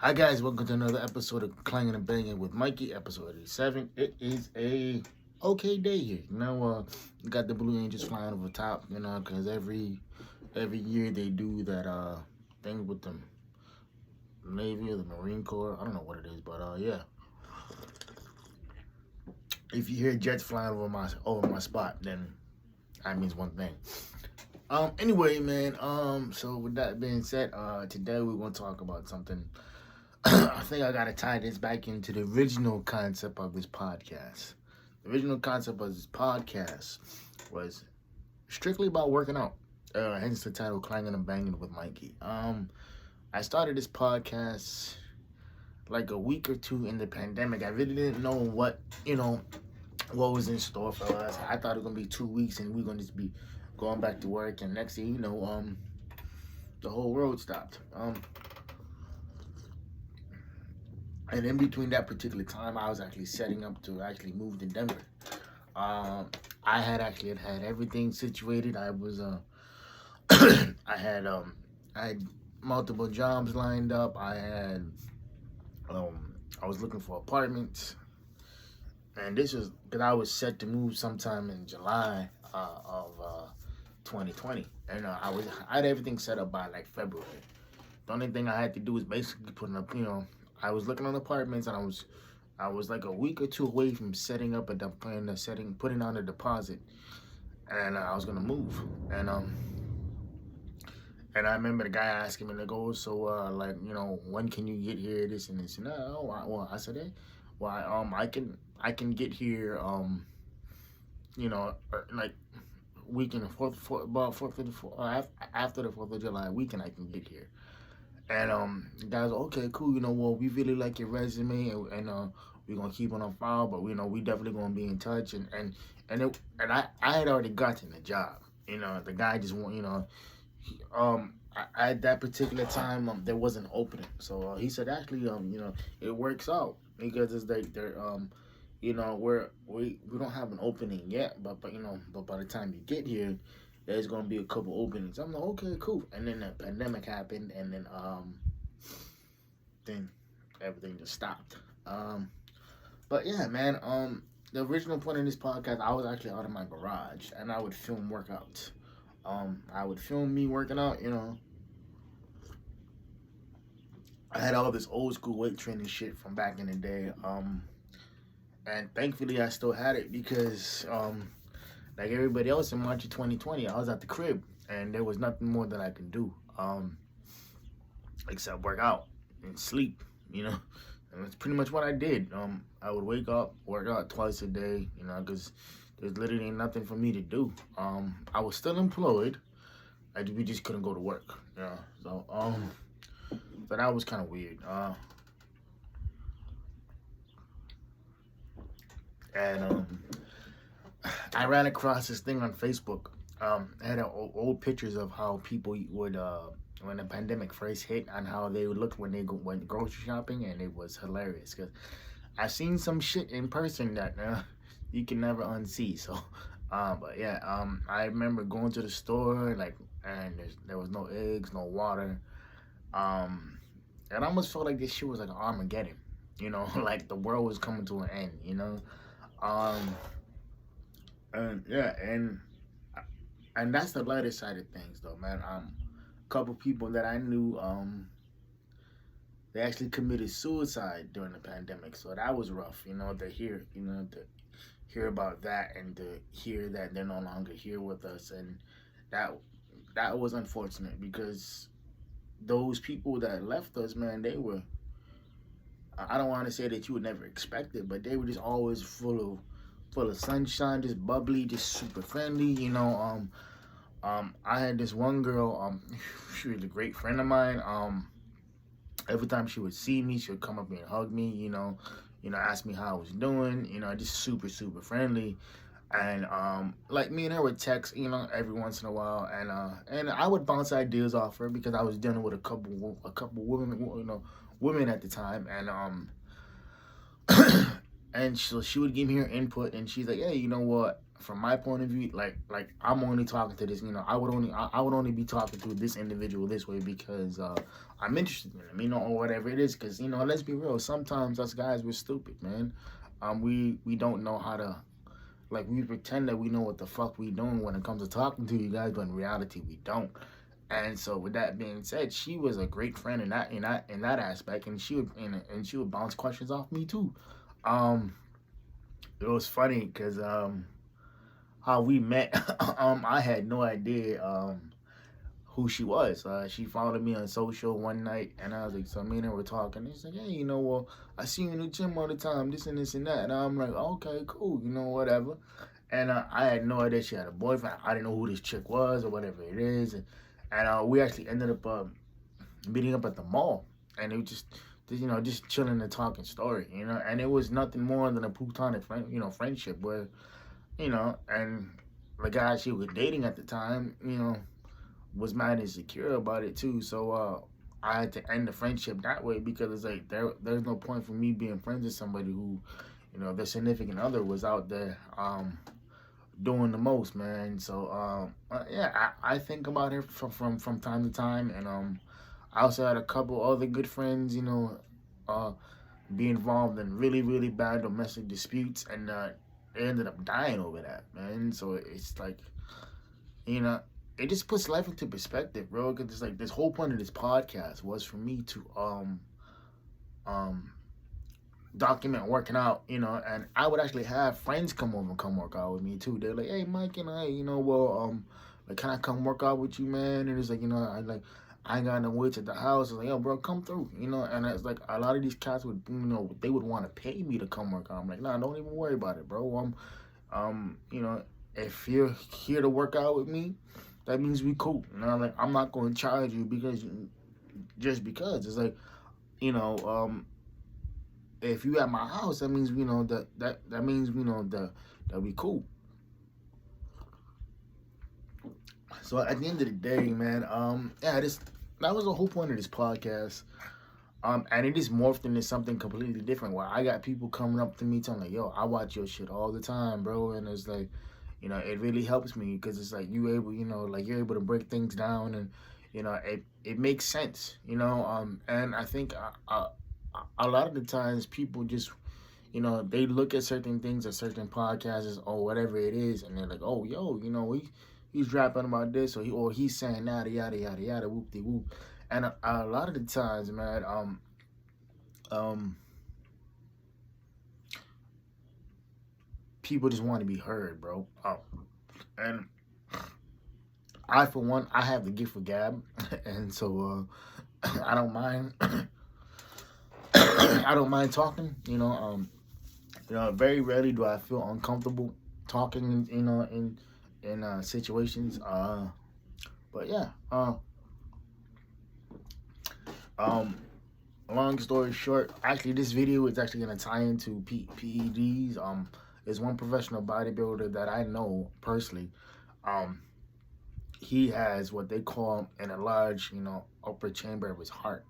Hi guys, welcome to another episode of Clangin and Bangin with Mikey, episode 87. It is a okay day here. Got the Blue Angels flying over top, because every year they do that thing with the Navy or the Marine Corps. I don't know what it is, but yeah. If you hear jets flying over my spot, then that means one thing. Anyway, man, so with that being said, today we're gonna talk about something. I think I gotta tie this back into the original concept of this podcast. The original concept of this podcast was strictly about working out. Hence the title Clangin and Bangin with Mikey. I started this podcast like a week or two in the pandemic. I really didn't know what was in store for us. I thought it was gonna be 2 weeks and we're gonna just be going back to work, and next thing you know, the whole world stopped. And in between that particular time, I was actually setting up to actually move to Denver. I had everything situated. I was I had multiple jobs lined up. I was looking for apartments, and this was because I was set to move sometime in July of 2020, and I had everything set up by like February. The only thing I had to do was basically putting up, I was looking on apartments, and I was like a week or two away from setting up putting on a deposit, and I was gonna move, and I remember the guy asking me, like, oh, so when can you get here? This and this, and I said, hey, well, I can get here, like weekend about after the 4th of July weekend, I can get here. And the guys, okay, cool. Well, we really like your resume, and we're gonna keep it on file. But we definitely gonna be in touch. And I had already gotten the job. The guy just want, at that particular time, there wasn't an opening. So he said, actually, it works out because it's like we don't have an opening yet, but by the time you get here, there's gonna be a couple openings. I'm like, okay, cool. And then the pandemic happened, and then everything just stopped. But yeah, man. The original point of this podcast, I was actually out of my garage, and I would film workouts. I would film me working out. I had all this old school weight training shit from back in the day. And thankfully, I still had it because like everybody else in March of 2020, I was at the crib and there was nothing more that I could do except work out and sleep, and that's pretty much what I did. I would wake up, work out twice a day, because there's literally nothing for me to do. I was still employed, we just couldn't go to work, so that was kind of weird. And I ran across this thing on Facebook. It had old pictures of how people would, when the pandemic first hit, and how they would look when they went grocery shopping, and it was hilarious because I've seen some shit in person that you can never unsee. So, but yeah, I remember going to the store, and there was no eggs, no water. It almost felt like this shit was like an Armageddon, like the world was coming to an end, and yeah, and that's the lighter side of things, though, man. A couple people that I knew, they actually committed suicide during the pandemic, so that was rough, to hear about that and to hear that they're no longer here with us, and that was unfortunate because those people that left us, man, they were. I don't want to say that you would never expect it, but they were just always full of sunshine, just bubbly, just super friendly. I had this one girl. She was a great friend of mine. Every time she would see me, she would come up and hug me. Ask me how I was doing. Just super super friendly. And like me and her would text, every once in a while, and I would bounce ideas off her because I was dealing with a couple women, women at the time, and and so she would give me her input, and she's like, hey, you know what? from my point of view, like I'm only talking to this, I would only be talking to this individual this way because I'm interested in him, or whatever it is. Because let's be real, sometimes us guys we're stupid, man. We don't know how to, like, we pretend that we know what the fuck we doing when it comes to talking to you guys, but in reality we don't. And so, with that being said, she was a great friend in that aspect, and she would bounce questions off me too. Um, it was funny because how we met, I had no idea who she was. She followed me on social one night, and I was like, so me and her were talking. She's like, hey, well, I see you in the gym all the time, this and this and that. And I'm like, okay, cool, whatever. And I had no idea she had a boyfriend. I didn't know who this chick was or whatever it is. And we actually ended up meeting up at the mall, and it was just chilling and talking story, and it was nothing more than a platonic friendship where, and the guy she was dating at the time, was mad insecure about it too. So I had to end the friendship that way because it's like there's no point for me being friends with somebody who, their significant other was out there doing the most, man. So yeah, I think about her from time to time, and I also had a couple other good friends, be involved in really really bad domestic disputes, and they ended up dying over that, man. So it's like, you know, it just puts life into perspective, bro. Cause it's like this whole point of this podcast was for me to um document working out, and I would actually have friends come over and come work out with me too. They're like, hey, Mike, and I, like, can I come work out with you, man? And it's like, I ain't got no weights at the house. It's like, yo, bro, come through, and it's like a lot of these cats would, they would want to pay me to come work out. I'm like, nah, don't even worry about it, bro. If you're here to work out with me, that means we cool. Like, I'm not going to charge you just because. It's like, if you at my house, that means that means that we cool. So at the end of the day, man, yeah, that was the whole point of this podcast. And it just morphed into something completely different where I got people coming up to me telling like, yo, I watch your shit all the time, bro. And it's like, it really helps me because it's like you able, like you're able to break things down, and it makes sense, and I think a lot of the times people just, they look at certain things or certain podcasts or whatever it is, and they're like, oh, yo, he's rapping about this, or he's saying yada yada yada yada whoop de whoop, and a lot of the times, man, people just want to be heard, bro. And I, for one, I have the gift of gab, and so I don't mind. I don't mind talking. Very rarely do I feel uncomfortable talking. In situations. But yeah. Long story short, actually, this video is actually gonna tie into PEDs. There's one professional bodybuilder that I know personally. He has what they call an enlarged, upper chamber of his heart,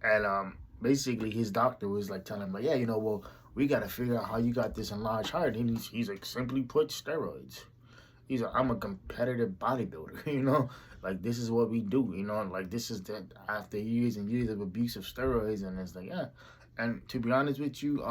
and basically his doctor was like telling him like, yeah, well, we got to figure out how you got this enlarged heart, and he's like, simply put, steroids. He's like, I'm a competitive bodybuilder, like this is what we do, like this is that after years and years of abuse of steroids, and it's like, yeah. And to be honest with you,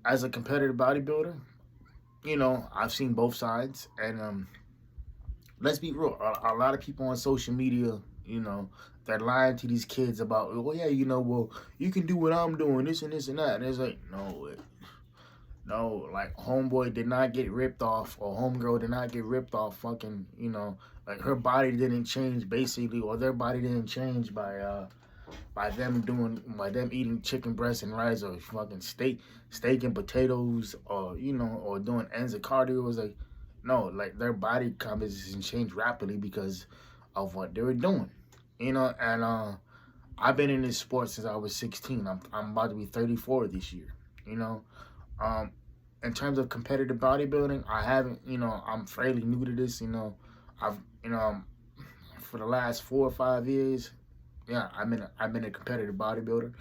as a competitive bodybuilder, I've seen both sides, and let's be real, a lot of people on social media, they're lying to these kids about, oh yeah, well, you can do what I'm doing, this and this and that, and it's like, no, like, homeboy did not get ripped off, or homegirl did not get ripped off fucking, like, her body didn't change, basically, or their body didn't change by them eating chicken breast and rice, or fucking steak and potatoes, or, or doing ends of cardio. It was like, no, like, their body composition changed rapidly because of what they were doing, and I've been in this sport since I was 16. I'm about to be 34 this year, in terms of competitive bodybuilding, I haven't, I'm fairly new to this, I've, for the last 4 or 5 years, yeah, I've been a competitive bodybuilder,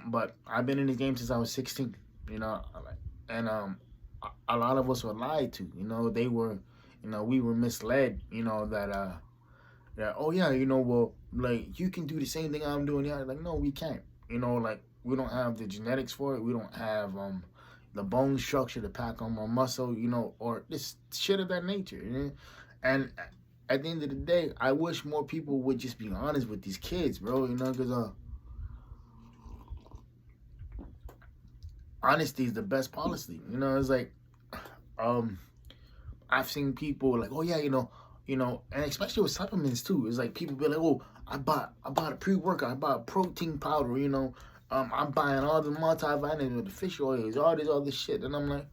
but I've been in the game since I was 16, and a lot of us were lied to. They were, we were misled. That, oh yeah, well, like, you can do the same thing I'm doing. Yeah, like, no, we can't. Like, we don't have the genetics for it. We don't have the bone structure to pack on more muscle. Or this shit of that nature. And at the end of the day, I wish more people would just be honest with these kids, bro. Because honesty is the best policy. It's like, um, I've seen people like, oh yeah, and especially with supplements too. It's like people be like, oh, I bought a pre-workout, I bought a protein powder, I'm buying all the multivitamins, the fish oils, all this other shit, and I'm like,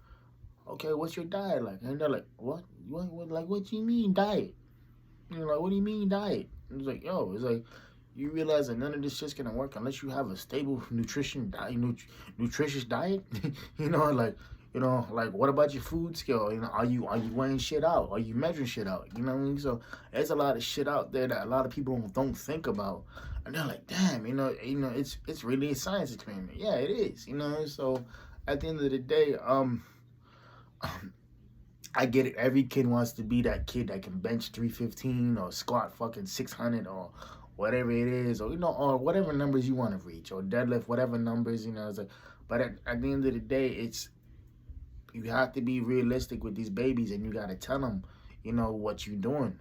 okay, what's your diet like? And they're like, what do you mean diet? Like, what do you mean diet? And it's like, yo, it's like, you realize that none of this shit's gonna work unless you have a stable nutritious diet. Like, like, what about your food scale? Are you weighing shit out? Are you measuring shit out? You know what I mean? So there's a lot of shit out there that a lot of people don't think about, and they're like, damn, it's really a science experiment. Yeah, it is. So at the end of the day, I get it. Every kid wants to be that kid that can bench 315 or squat fucking 600 or whatever it is, or or whatever numbers you want to reach, or deadlift whatever numbers. It's like, but at the end of the day, you have to be realistic with these babies, and you got to tell them, what you're doing,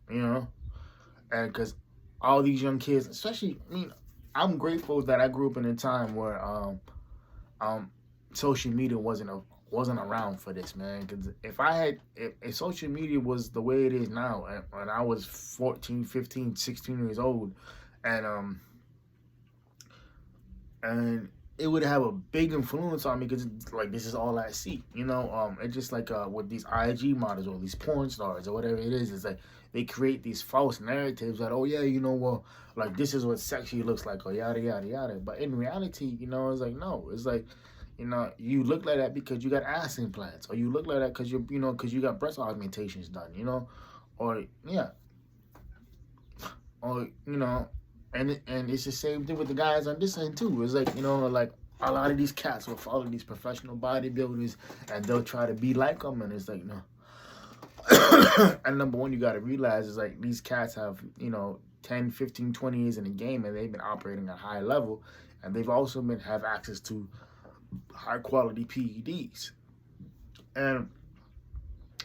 and because all these young kids, especially, I'm grateful that I grew up in a time where social media wasn't around for this, man. Because if social media was the way it is now, when I was 14, 15, 16 years old, and it would have a big influence on me, because like, this is all I see. It's just like with these IG models or these porn stars or whatever it is. It's like they create these false narratives that, oh yeah, well, like, this is what sexy looks like, or yada yada yada. But in reality, it's like, no, it's like, you look like that because you got ass implants, or you look like that because because you got breast augmentations done, or yeah, or and it's the same thing with the guys on this end too. It's like, like, a lot of these cats will follow these professional bodybuilders, and they'll try to be like them, and it's like, no. And number one, you got to realize is, like, these cats have 10, 15, 20 years in the game, and they've been operating at a high level, and they've also have access to high quality PEDs. And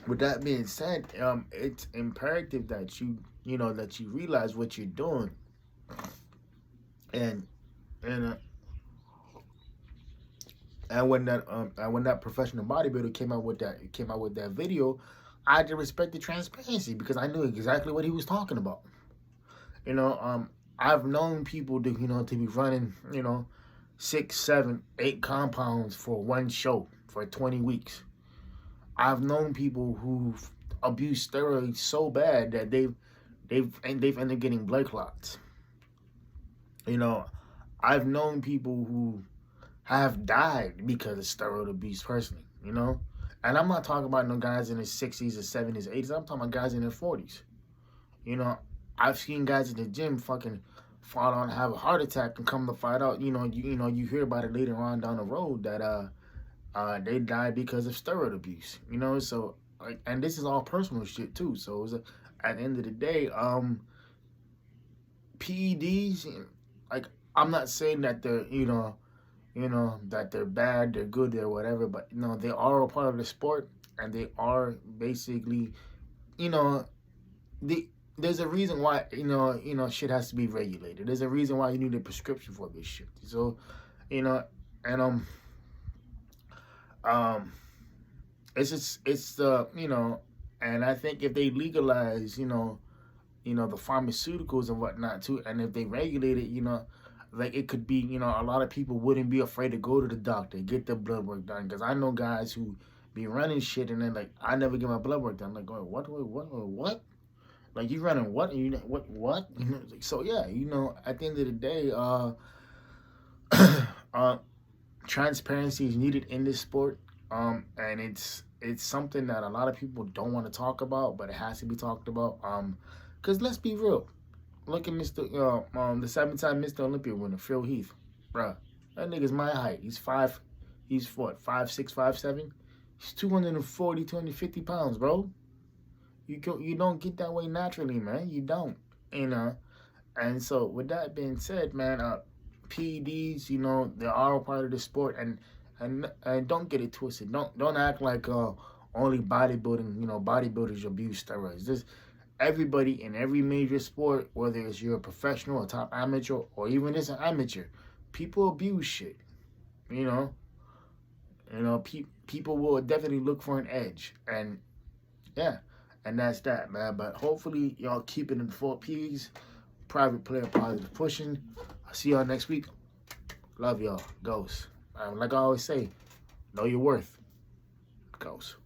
with that being said, it's imperative that you realize what you're doing. And when that professional bodybuilder came out with that video, I had to respect the transparency, because I knew exactly what he was talking about. I've known people to be running 6, 7, 8 compounds for one show for 20 weeks. I've known people who've abused steroids so bad that they've ended up getting blood clots. I've known people who have died because of steroid abuse personally, And I'm not talking about no guys in their 60s or 70s, 80s. I'm talking about guys in their 40s. I've seen guys in the gym fucking fall on, have a heart attack, and come to find out, you hear about it later on down the road that they died because of steroid abuse. So, like, and this is all personal shit too. So it's at the end of the day, PEDs, like, I'm not saying that they're that they're bad, they're good, they're whatever, but they are a part of the sport, and they are basically, there's a reason why shit has to be regulated. There's a reason why you need a prescription for this shit. So, and it's the and I think if they legalize the pharmaceuticals and whatnot too, and if they regulate it, like, it could be, a lot of people wouldn't be afraid to go to the doctor, get their blood work done. Because I know guys who be running shit, and then, like, I never get my blood work done. Like, what? Like, you running what? And what? So yeah, at the end of the day, transparency is needed in this sport, and it's something that a lot of people don't want to talk about, but it has to be talked about. Because let's be real. Look at the 7-time Mr. Olympia winner, Phil Heath. Bruh, that nigga's my height. He's 5'6", 5'7". He's 240, 250 pounds, bro. You don't get that way naturally, man. You don't. You know. And so with that being said, man, PEDs, they are a part of the sport, and don't get it twisted. Don't act like only bodybuilding, bodybuilders abuse steroids. There's everybody in every major sport, whether it's you're a professional, a top amateur, or even as an amateur, people abuse shit. You know, people will definitely look for an edge, and yeah, and that's that, man. But hopefully y'all keep it in 4 P's. Private player, positive pushing. I'll see y'all next week. Love y'all. Ghost. Like I always say, know your worth. Ghost.